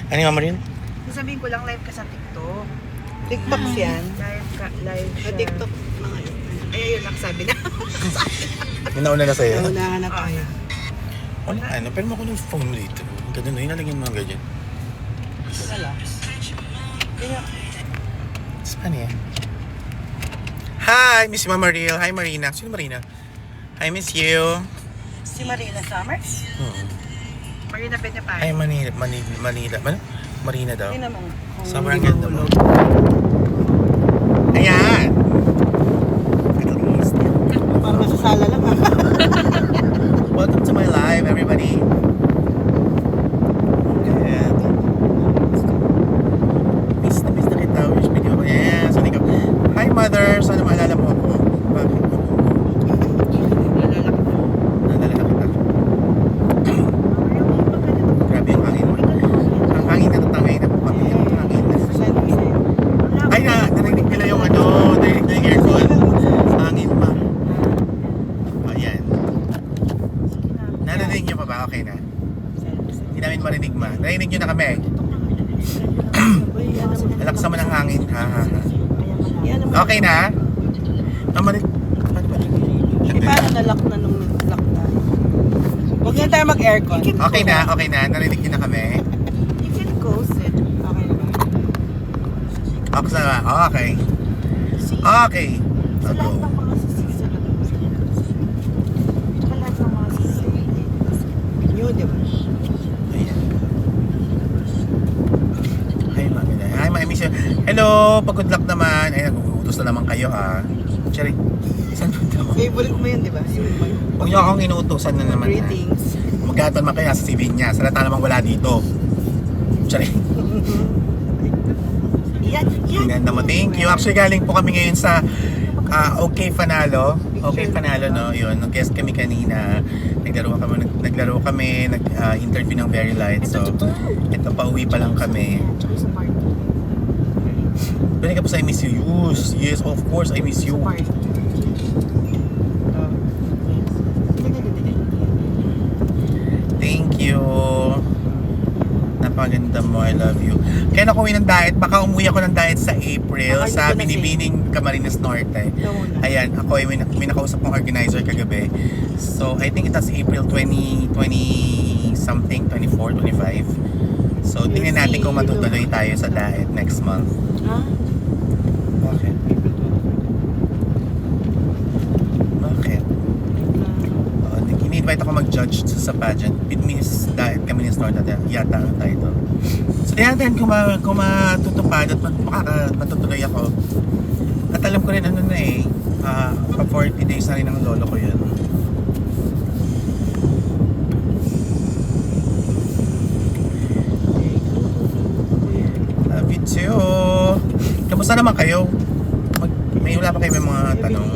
Ano yung Marin? Sasabihin ko lang live ka sa TikTok. TikTok yan. Live Sa siya. TikTok. Ay, ayun lang sabi na. Nauna na sa'yo. Naunahan na tayo. Ano, pero mo ko ng phone mo dito. Ganun na, inalagyan mo ng ganyan. Wala. Kaya, Saan yan? Hi, Miss Mama Real. Hi, Marina. Sino Marina? I miss you. si Marina Summers. Marina Peña pa. Hi, Manila. Marina daw. Hindi naman. Kung Sobrang hindi ganda mo. mahulog. Ayan! Parang masasala lang ha. Welcome to my live, everybody. Good. Miss na kita. Wish video ko. Yeah, saan ikaw? Hi, mother. Sana maalala mo ako. Bakit? Naalala kita. Grabe yung hangin. Ang hangin na tatangay na po kami. Ang hangin na. Ay na, narinig nila yung ano, narinig na yung aircon. Hangin pa. Ayan. Narinig nyo pa ba? Okay na. Hindi namin marinig ma. Narinig nyo na kami. Alaksa mo ng hangin. Ha, ha, ha. Okay na? Marinig. Paano ba? Hindi paano na-lock na nung lock na. Huwag na tayo mag-aircon. Okay na, okay na. Narinig nyo na kami. You can close it. Okay na ba? Okay na. Okay. Okay. Sa I'll lahat go. ng mga sisig. Sa lahat ng mga sisig. New, di ba? Ayan. Hi, mami na. Hi, mami miss you. Hello, pag-good luck naman. Ay, nag-uutos na naman kayo, ha. Cherry, saan punta mo? Favorite mo yun, di ba? Huwag niyo akong inuutosan na naman. Ha? Greetings. Magkataon man kaya sa CV niya. Salata namang wala dito. Cherry. Yan, yan. Tingnan naman. Thank you. Actually, galing po kami ngayon sa OK Fanalo. OK Fanalo, no? Yun. Nag-guest kami kanina. Naglaro kami. Nag-interview ng Very Light. So, ito, pauwi pa lang kami. Tsaka sa party. Balik ka po sa I miss you. Yes, of course, I miss you. Party. Thank you. Napaganda mo. I love you. Kaya nakuwi ng diet. Baka umuwi ako ng diet sa April Baka sa hindi ko na Binibining Camarines Norte. Ayan, ako ay may nakausap kong organizer kagabi. So, I think it was April 20 something, 24, 25. So, tingnan natin kung matutuloy tayo sa diet next month. Ha? Okay. Bakit? In-invite ako mag-judge sa pageant. Miss Diet Camarines Norte yata ang title. So, tingnan natin kung matutupad at matutuloy ako. At alam ko rin ano na eh, pa 40 days na rin ang lolo ko yun. Love you too. Kamusta naman kayo? May wala pa kayo may mga tanong?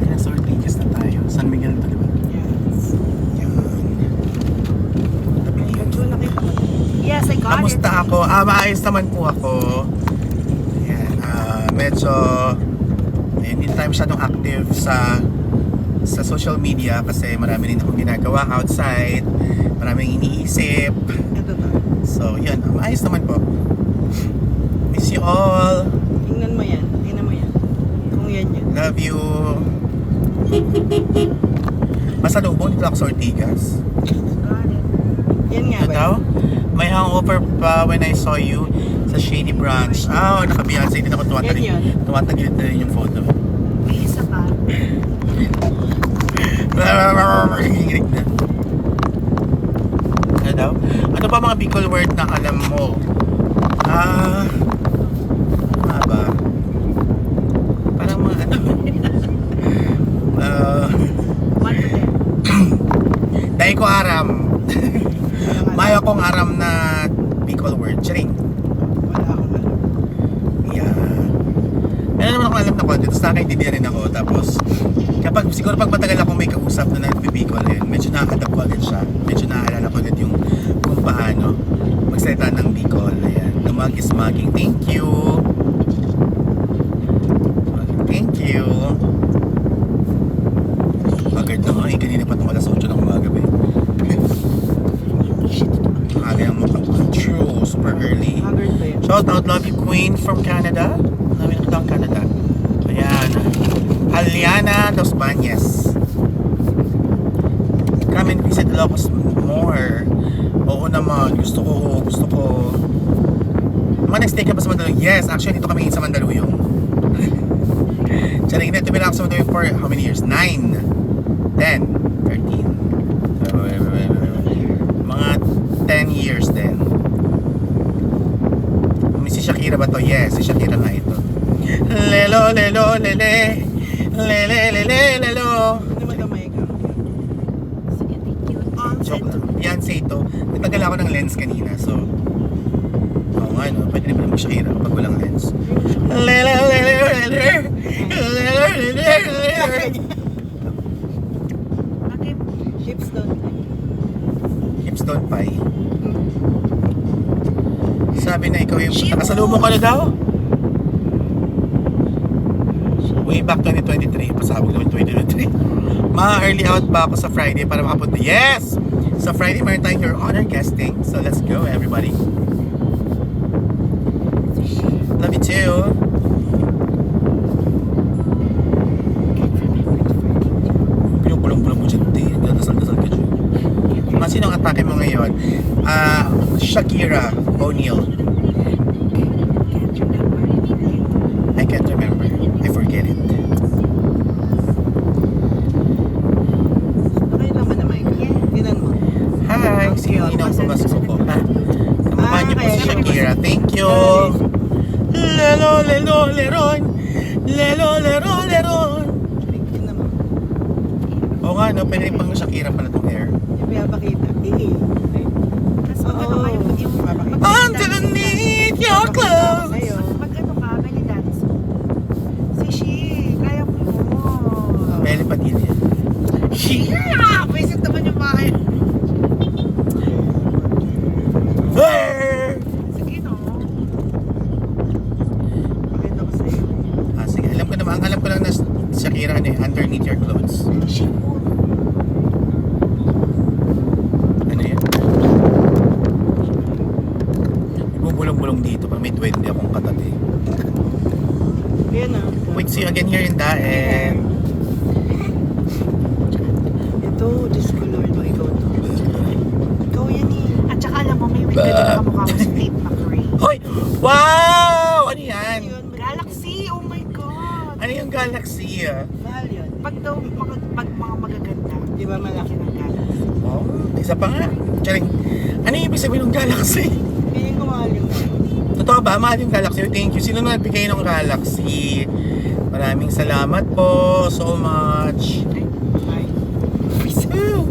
Ayan, sortingas na tayo. San Miguel ito, di ba? Yes. Yan. Tabi yun. Yes, I got Kamusta it. ako? Maayos naman po ako. Ayan, medyo hindi tayo masyadong active sa social media kasi marami rin akong ginagawa outside, maraming iniisip. Ito to. So, yun, maayos naman po. Miss you all. Tingnan mo yan. Tingnan mo yan. Kung yan yun. Love you. Masalubong dito ako sa Ortigas. Got it. Yan nga Ano ba? daw? May hangover pa when I saw you sa Shady Branch. Naka-Beyonce din ako tumatagil. Yan yun. Tumatagil na rin yung photo. May isa pa. Nanginginig na. Ano daw? Ano ba mga Bicol word na alam mo? Ano ba? Parang mga ano? One to ten. Dahil ko aram. Maya kong aram na Bicol word. Charing. Wala akong alam. Yeah. Meron naman akong alam na content. Tapos nakaintindihan rin ako. Tapos, siguro pag matagal akong may kausap na nagbibicol yun, medyo nakakadap ko agad siya. Medyo naaalala ko agad yung kung paano magsalita ng Bicol. Ayan. Lumagis-maging. Thank you. Thank you. out. Love you, Queen from Canada. Love you from Canada. Ayan. Aliana Dos Bañez. Come and visit Ilocos more. Oo naman. Gusto ko. Nag-stay ka ba sa Mandaluyong? Yes, actually, dito kami sa Mandaluyong. Charing, tumira ako sa Mandaluyong for how many years? 9, 10, 13. Mga 10 years din. Si Shakira ba to? Yes, si Shakira nga ito. Lelo, lelo, lele. Lele, lele, lelo. Hindi magamay ka. Sige, thank you. Joke lang. Beyonce ito. Nagtagal ako ng lens kanina, so oo nga, no? Pwede rin pala mag-Shakira kapag walang lens. Lele, lele, lele. Lele, lele, lele. Bakit? Hips don't lie. Hips don't pie. Sabi na ikaw yung nakasalubong ka na daw. Way back 2023, pasabog naman 2023. Ma-early out ba ako sa Friday para makapunta? Yes! Sa Friday, meron tayong Your Honor guesting. So let's go, everybody. Love you too. Pinupulong-pulong mo dyan, di. Dasal-dasal ka dyan. Sino ang atake mo ngayon? Shakira O'Neal. I can't remember. I forget it. Okay naman na Mike. Tinan mo. Hi! Sino ang pumasok ko? Ha? Kamukha niyo po si Shakira. Thank you! Lelo, lelo, leron! Lelo, lero, leron! Tinan mo. Oo nga, no? Pwede rin pang Shakira pala itong hair. Hindi papakita. Tapos pag ano kayo, yung Underneath your clothes! pag ano ka, belly dance. Si kaya mo yun. Pwede pa din yan. Yeah! Visit naman yung bahay. Sige, no? Pakita ko sa'yo. Sige, alam ko lang na Shakira ano, underneath your clothes. She Ano yan? Ibubulong-bulong dito pag may duwende akong katabi. Yan ah. Wait, see you again here in Daet. Ito, Diyos ko Lord, o ikaw to. Ikaw yan eh. At saka alam mo, may window na kamukha mo si Tate McRae. Hoy! Wow! Ano yan? Galaxy! Oh my God! Ano yung Galaxy? Mahal yun. Pag daw, pag mga magaganda, Di ba malaki? ng Galaxy. Oh, isa pa nga. Charing. Ano yung ibig sabihin ng Galaxy? Piling ko mahal yung Totoo ba? Mahal yung Galaxy. Thank you. Sino na nagbigay ng Galaxy? Maraming salamat po. So much. Ay. Woo!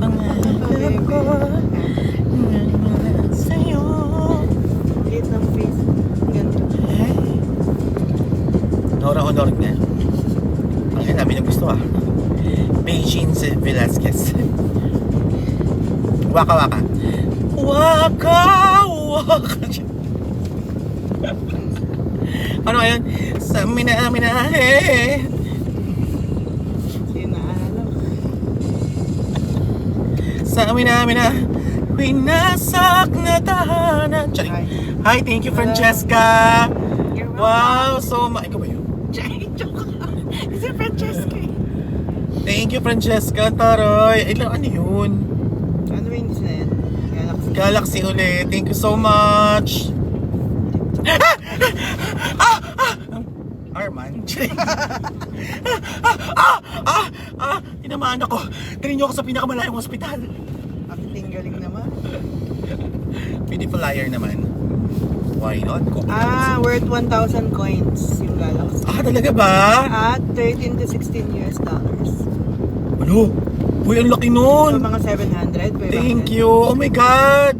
Ang mahal ko. Sa'yo. Liit ng face. Ganito. Honor nga. Ang dami ng gusto ah. Beijing Velasquez. Waka. Ano ngayon? Sa mina Sinaalala ko. Sa mina winasak na tahanan. Charing. Hi, thank you Francesca. You're Wow, so ikaw ba yun? Joke lang. Is it Francesca? Thank you Francesca, taroy. Ano yun? Ano ba yung na yan? Galaxy. Galaxy ulit. Thank you so much. Arman. Tinamaan ako. Tingin niyo ako sa pinakamalayong ospital. Acting galing naman. Beautiful liar naman. Why not? Worth 1,000 coins yung Galaxy. Talaga ba? At 13 to 16 US dollars. Ano? Uy, ang laki So, nun. mga 700. Thank you. Oh my God.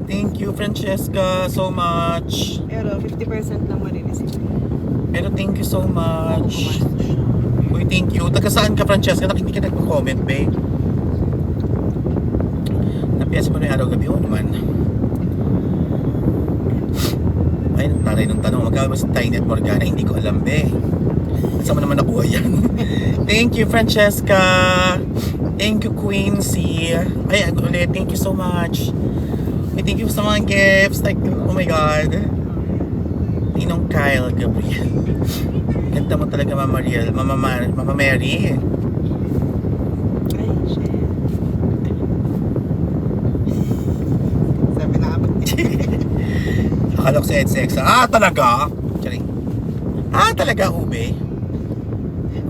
Thank you, Francesca, so much. Pero 50% lang marireceive. Pero thank you so much. Uy, thank you. Taga saan ka, Francesca? Hindi ka nagpa-comment, babe. Napiyasa mo na yung araw-gabi. Oo naman. Ay, taray ng tanong. Magkano ba si Tiny at Morgana? Hindi ko alam, be. Saan mo naman nakuha yan? Thank you, Francesca. Thank you, Quincy. Ay, ulit. Thank you so much. We thank you sa mga gifts. Like, oh my God. Ninong Kyle Gabriel. Ganda mo talaga, Mama Mariel. Mama Mary. Ay, shit. Sabi na abot. Akala ko sa EdSex. Ah, talaga? Charing. Ah, talaga, ube.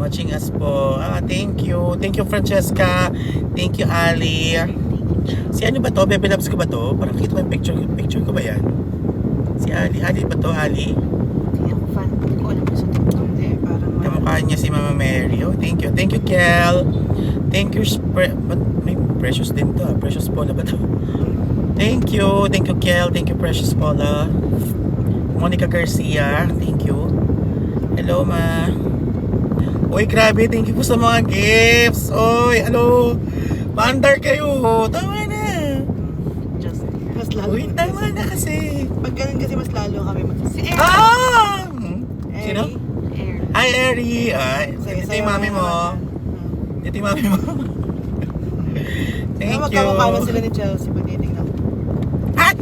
Watching us po. Ah, thank you. Thank you, Francesca. Thank you, Ali. Si ano ba to? Bebe Loves ko ba to? Parang kita mo yung picture ko ba yan? Si Ali. Ali ba to? Ali? Hindi ako fan. Hindi ko alam sa TikTok. Hindi, parang Kamukha niya si Mama Mary. Oh, thank you. Thank you, Kel. Thank you, but may Precious din to. Precious Paula ba to? Thank you. Thank you, Kel. Thank you, Precious Paula. Monica Garcia. Thank you. Hello, ma. Uy, grabe. Thank you po sa mga gifts. Uy, hello. Paandar kayo. Tama na. just Mas lalo. Uy, tama na kasi. Pag ganun kasi mas lalo kami si Air. Ah! Sino? Air. Hi, Eri. Ay, ito yung mami mo. Ito yung mami mo. Thank you. Magkamukha na sila ni Chelsea pag titignan ko. Ah!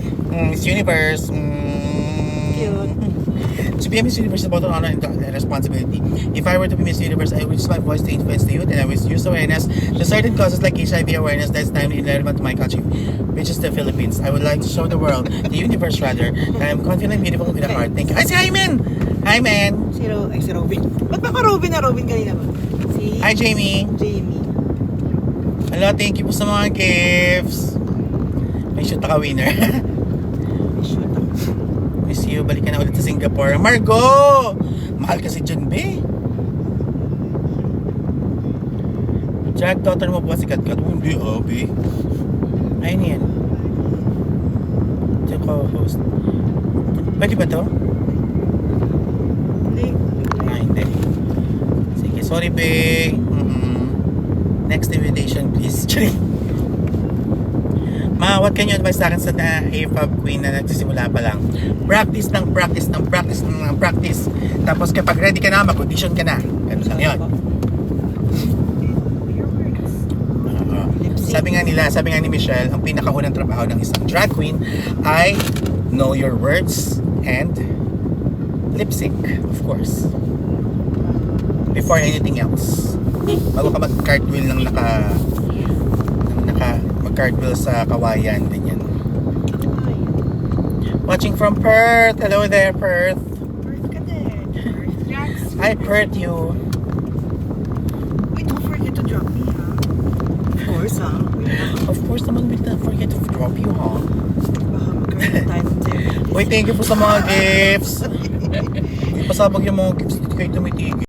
Miss Universe. Cute. To be a Miss Universe is about an honor and responsibility. If I were to be Miss Universe, I would use my voice to influence the youth, and I would use awareness to certain causes like HIV awareness that's timely and relevant to my country, which is the Philippines. I would like to show the world, the universe rather, that I am confident, beautiful, with a heart. Thank you. Ay, si Hyman! Hyman! Si Robin. Ba't ba ka Robin na Robin kanina ba? Si Hi, Jamie! Jamie. Hello, thank you po sa mga gifts. May shoot ka winner. May shoot ako. Miss you, balik ka na ulit sa Singapore. Margo! Mahal kasi dyan, be. Jack, daughter mo po si Katkat. Oh, hindi, be. Ayun yan. Ito co-host. Pwede ba to? Hindi. Ah, hindi. Sige, sorry, be. Next invitation, please. Ma, what can you advise sa akin sa A-Fab Queen na nagsisimula pa lang? Practice ng practice ng practice ng practice. Tapos kapag ready ka na, mag-audition ka na. Ganun lang yun. Sabi nga ni Michelle, ang pinakaunang trabaho ng isang drag queen ay know your words and lip sync, of course. Before anything else. Bago ka mag-cartwheel ng mag-cartwheel sa kawayan, ganyan. Watching from Perth. Hello there, Perth. Perth ka din. Perth Drags. I Perth you. Wait, don't forget to drop me, ha? Of course, ha? Of course naman, we don't forget to drop you, huh? Baka magkaroon tayo ng service. Uy, thank you po sa mga gifts. Pasabog yung mga gifts, hindi kayo tumitigil.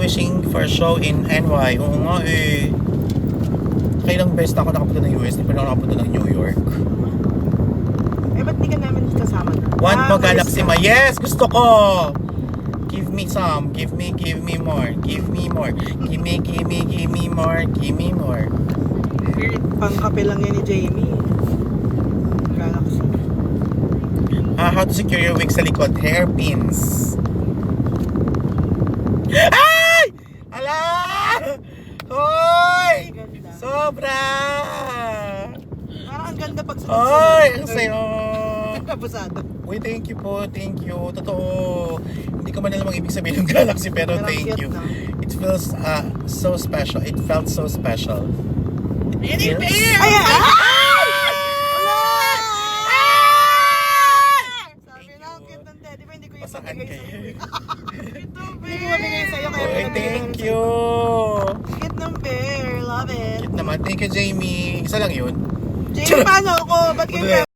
Wishing for a show in NY. Oo nga eh. Kailang best ako nakapunta ng US, di pa na ako nakapunta ng New York. Eh, ba't di ka namin kasama na? Want mo Galaxy ma. Ma? Yes! Gusto ko! Give me some. Give me more. Give me more. Give me more. Give me more. Pangkape lang yan ni Jamie. Galaxy. How to secure your wig sa likod? Hairpins. Ay! Ala! Hoy! Ganda. Sobra! Parang ang ganda pag Hoy! Ang sayo! Kapusado. Uy, thank you po. Thank you. Totoo. Hindi ko man alam ang ibig sabihin ng Galaxy, pero Parang thank cute, you. no? It feels so special. It felt so special. It feels... Ay! Sabi na, ang cute ng teddy bear. Hindi ko yung Pasaan mabigay kayo? sa'yo. Hindi ko mabigay sa'yo. Kaya Uy, pinabigay ko thank sa'yo. you. Cute ng bear. Love it. Cute naman. Thank you, Jamie. Isa lang yun. Jamie, paano ako? Ba't kayo